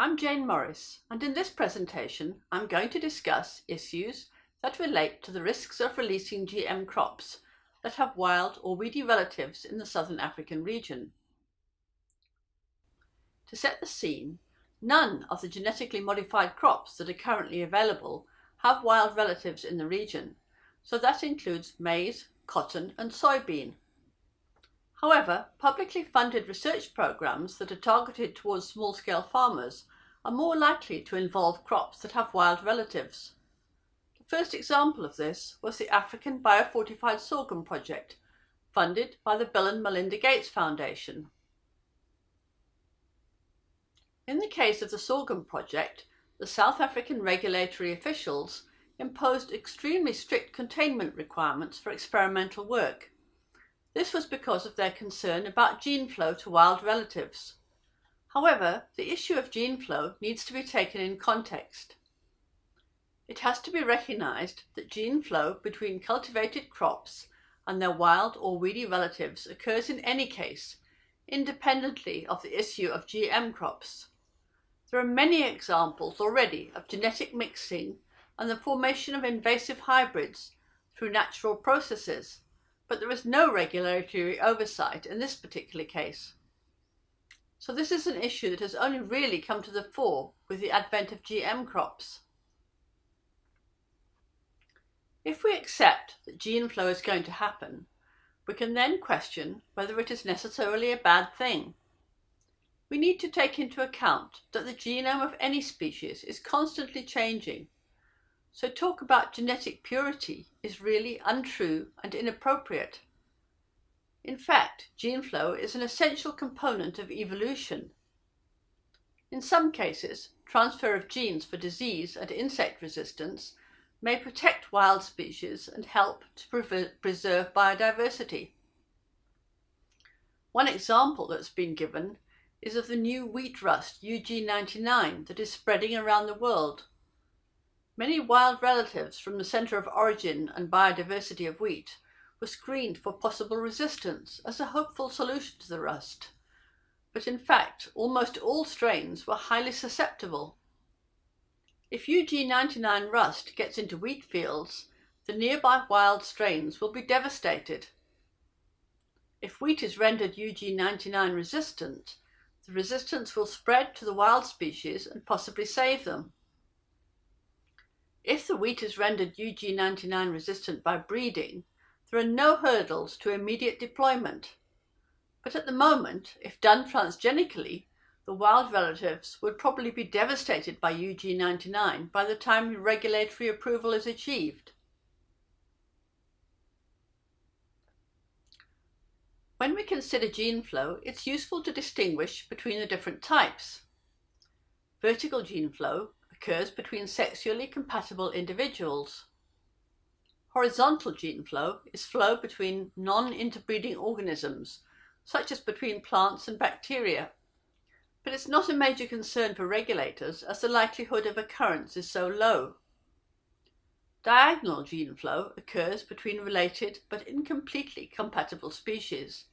I'm Jane Morris, and in this presentation I'm going to discuss issues that relate to the risks of releasing GM crops that have wild or weedy relatives in the southern African region. To set the scene, none of the genetically modified crops that are currently available have wild relatives in the region, so that includes maize, cotton and soybean. However, publicly funded research programs that are targeted towards small-scale farmers are more likely to involve crops that have wild relatives. The first example of this was the African Biofortified Sorghum Project, funded by the Bill and Melinda Gates Foundation. In the case of the Sorghum Project, the South African regulatory officials imposed extremely strict containment requirements for experimental work. This was because of their concern about gene flow to wild relatives. However, the issue of gene flow needs to be taken in context. It has to be recognized that gene flow between cultivated crops and their wild or weedy relatives occurs in any case, independently of the issue of GM crops. There are many examples already of genetic mixing and the formation of invasive hybrids through natural processes, but there is no regulatory oversight in this particular case. So this is an issue that has only really come to the fore with the advent of GM crops. If we accept that gene flow is going to happen, we can then question whether it is necessarily a bad thing. We need to take into account that the genome of any species is constantly changing, so talk about genetic purity is really untrue and inappropriate. In fact, gene flow is an essential component of evolution. In some cases, transfer of genes for disease and insect resistance may protect wild species and help to preserve biodiversity. One example that's been given is of the new wheat rust UG99 that is spreading around the world. Many wild relatives from the centre of origin and biodiversity of wheat were screened for possible resistance as a hopeful solution to the rust, but in fact almost all strains were highly susceptible. If UG99 rust gets into wheat fields, the nearby wild strains will be devastated. If wheat is rendered UG99 resistant, the resistance will spread to the wild species and possibly save them. If the wheat is rendered UG99 resistant by breeding, there are no hurdles to immediate deployment. But at the moment, if done transgenically, the wild relatives would probably be devastated by UG99 by the time regulatory approval is achieved. When we consider gene flow, it's useful to distinguish between the different types. Vertical gene flow occurs between sexually compatible individuals. Horizontal gene flow is flow between non-interbreeding organisms, such as between plants and bacteria. But it's not a major concern for regulators as the likelihood of occurrence is so low. Diagonal gene flow occurs between related but incompletely compatible species.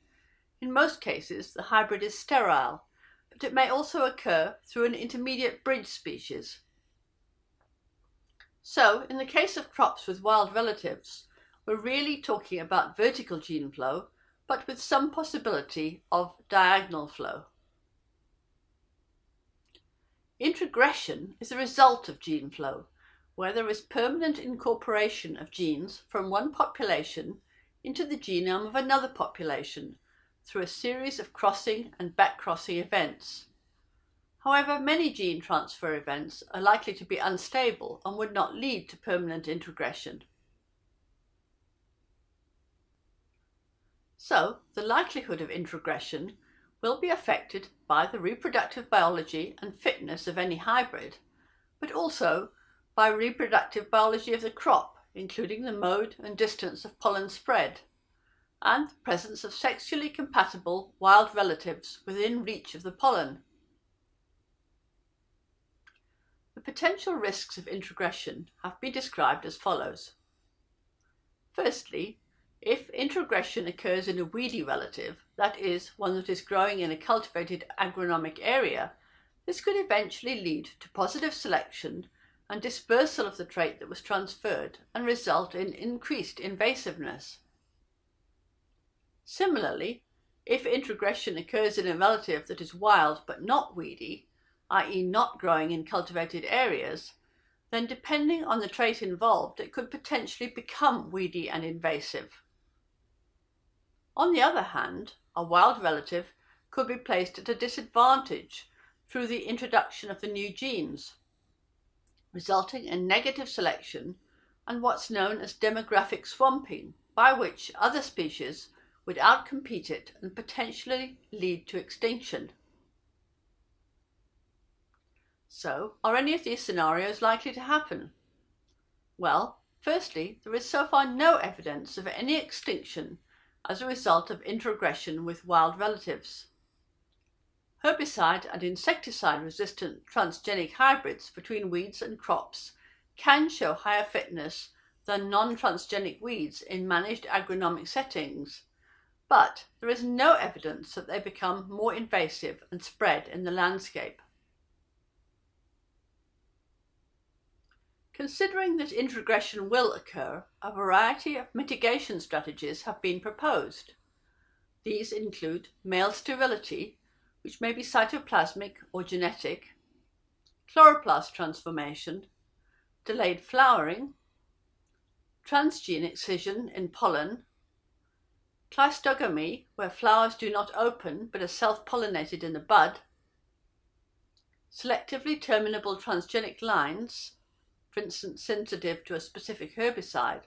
In most cases, the hybrid is sterile, but it may also occur through an intermediate bridge species. So, in the case of crops with wild relatives, we're really talking about vertical gene flow, but with some possibility of diagonal flow. Introgression is a result of gene flow, where there is permanent incorporation of genes from one population into the genome of another population through a series of crossing and back-crossing events. However, many gene transfer events are likely to be unstable and would not lead to permanent introgression. So, the likelihood of introgression will be affected by the reproductive biology and fitness of any hybrid, but also by reproductive biology of the crop, including the mode and distance of pollen spread, and the presence of sexually compatible wild relatives within reach of the pollen. The potential risks of introgression have been described as follows. Firstly, if introgression occurs in a weedy relative, that is, one that is growing in a cultivated agronomic area, This could eventually lead to positive selection and dispersal of the trait that was transferred and result in increased invasiveness. Similarly, if introgression occurs in a relative that is wild but not weedy, i.e. not growing in cultivated areas, then depending on the trait involved, it could potentially become weedy and invasive. On the other hand, a wild relative could be placed at a disadvantage through the introduction of the new genes, resulting in negative selection and what's known as demographic swamping, by which other species would outcompete it and potentially lead to extinction. So, are any of these scenarios likely to happen? Well, firstly, there is so far no evidence of any extinction as a result of introgression with wild relatives. Herbicide and insecticide-resistant transgenic hybrids between weeds and crops can show higher fitness than non-transgenic weeds in managed agronomic settings, but there is no evidence that they become more invasive and spread in the landscape. Considering that introgression will occur, a variety of mitigation strategies have been proposed. These include male sterility, which may be cytoplasmic or genetic, chloroplast transformation, delayed flowering, transgene excision in pollen, cleistogamy, where flowers do not open but are self-pollinated in the bud, selectively terminable transgenic lines, for instance sensitive to a specific herbicide,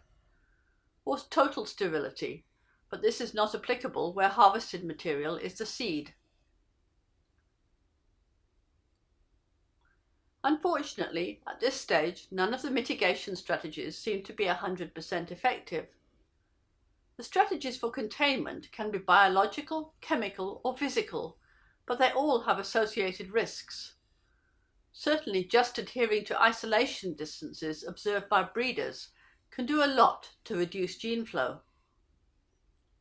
or total sterility, but this is not applicable where harvested material is the seed. Unfortunately, at this stage, none of the mitigation strategies seem to be 100% effective. The strategies for containment can be biological, chemical, or physical, but they all have associated risks. Certainly, just adhering to isolation distances observed by breeders can do a lot to reduce gene flow.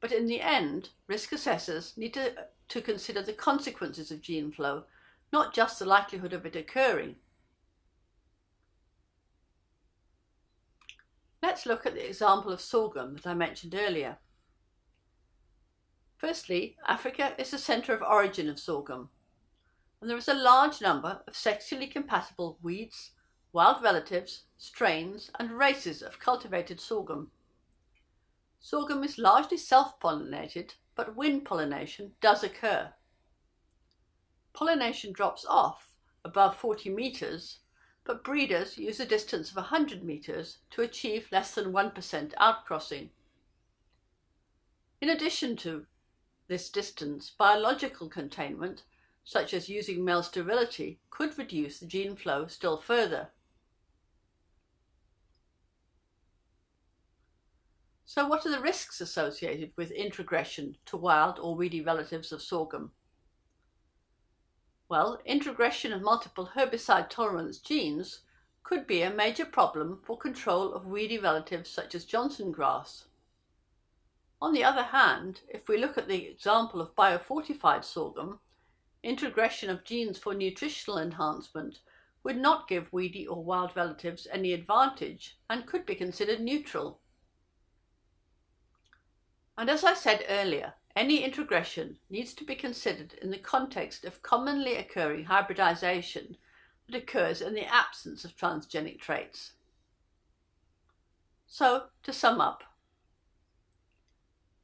But in the end, risk assessors need to consider the consequences of gene flow, not just the likelihood of it occurring. Let's look at the example of sorghum that I mentioned earlier. Firstly, Africa is the centre of origin of sorghum, and there is a large number of sexually compatible weeds, wild relatives, strains, and races of cultivated sorghum. Sorghum is largely self-pollinated, but wind pollination does occur. Pollination drops off above 40 meters, but breeders use a distance of 100 meters to achieve less than 1% outcrossing. In addition to this distance, biological containment, such as using male sterility, could reduce the gene flow still further. So what are the risks associated with introgression to wild or weedy relatives of sorghum? Well, introgression of multiple herbicide tolerance genes could be a major problem for control of weedy relatives such as Johnson grass. On the other hand, if we look at the example of biofortified sorghum, introgression of genes for nutritional enhancement would not give weedy or wild relatives any advantage and could be considered neutral. And as I said earlier, any introgression needs to be considered in the context of commonly occurring hybridization that occurs in the absence of transgenic traits. So, to sum up,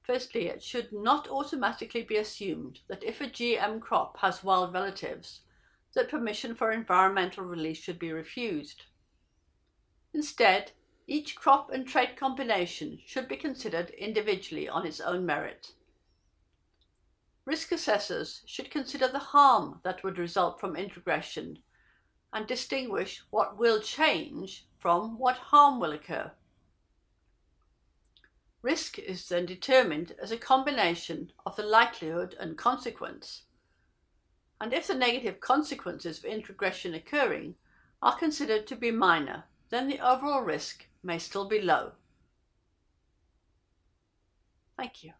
firstly, it should not automatically be assumed that if a GM crop has wild relatives, that permission for environmental release should be refused. Instead, each crop and trait combination should be considered individually on its own merit. Risk assessors should consider the harm that would result from introgression and distinguish what will change from what harm will occur. Risk is then determined as a combination of the likelihood and consequence, and if the negative consequences of introgression occurring are considered to be minor, then the overall risk may still be low. Thank you.